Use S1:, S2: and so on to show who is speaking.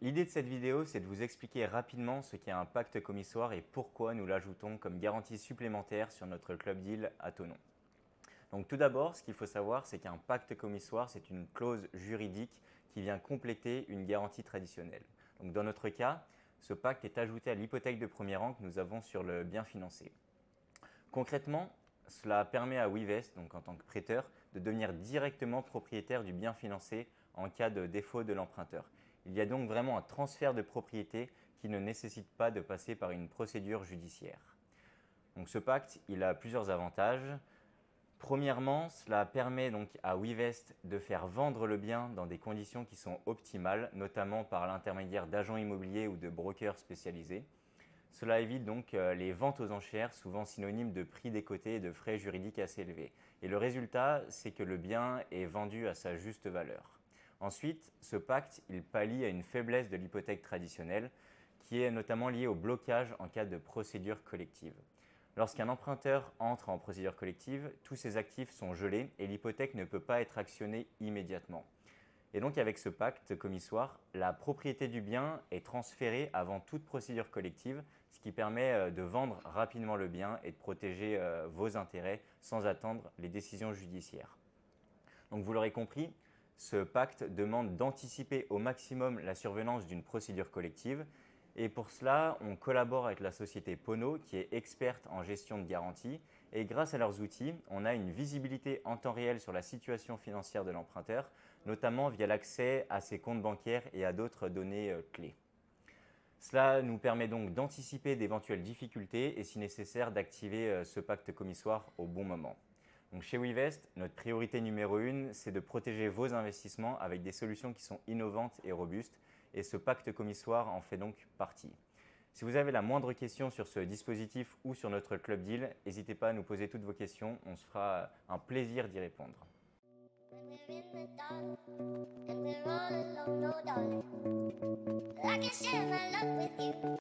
S1: L'idée de cette vidéo, c'est de vous expliquer rapidement ce qu'est un pacte commissoire et pourquoi nous l'ajoutons comme garantie supplémentaire sur notre club deal à Thonon. Donc tout d'abord, ce qu'il faut savoir, c'est qu'un pacte commissoire, c'est une clause juridique qui vient compléter une garantie traditionnelle. Donc dans notre cas, ce pacte est ajouté à l'hypothèque de premier rang que nous avons sur le bien financé. Concrètement, cela permet à Wivest, donc en tant que prêteur, de devenir directement propriétaire du bien financé en cas de défaut de l'emprunteur. Il y a donc vraiment un transfert de propriété qui ne nécessite pas de passer par une procédure judiciaire. Donc ce pacte, il a plusieurs avantages. Premièrement, cela permet donc à Wivest de faire vendre le bien dans des conditions qui sont optimales, notamment par l'intermédiaire d'agents immobiliers ou de brokers spécialisés. Cela évite donc les ventes aux enchères, souvent synonymes de prix décoté et de frais juridiques assez élevés. Et le résultat, c'est que le bien est vendu à sa juste valeur. Ensuite, ce pacte, il pallie à une faiblesse de l'hypothèque traditionnelle, qui est notamment liée au blocage en cas de procédure collective. Lorsqu'un emprunteur entre en procédure collective, tous ses actifs sont gelés et l'hypothèque ne peut pas être actionnée immédiatement. Et donc avec ce pacte commissoire, la propriété du bien est transférée avant toute procédure collective, ce qui permet de vendre rapidement le bien et de protéger vos intérêts sans attendre les décisions judiciaires. Donc vous l'aurez compris, ce pacte demande d'anticiper au maximum la survenance d'une procédure collective. Et pour cela, on collabore avec la société Pono, qui est experte en gestion de garantie. Et grâce à leurs outils, on a une visibilité en temps réel sur la situation financière de l'emprunteur, notamment via l'accès à ses comptes bancaires et à d'autres données clés. Cela nous permet donc d'anticiper d'éventuelles difficultés et si nécessaire d'activer ce pacte commissoire au bon moment. Donc chez Wivest, notre priorité numéro 1, c'est de protéger vos investissements avec des solutions qui sont innovantes et robustes et ce pacte commissoire en fait donc partie. Si vous avez la moindre question sur ce dispositif ou sur notre club deal, n'hésitez pas à nous poser toutes vos questions, on se fera un plaisir d'y répondre. When we're in the dark and we're all alone, oh darling, I can share my love with you.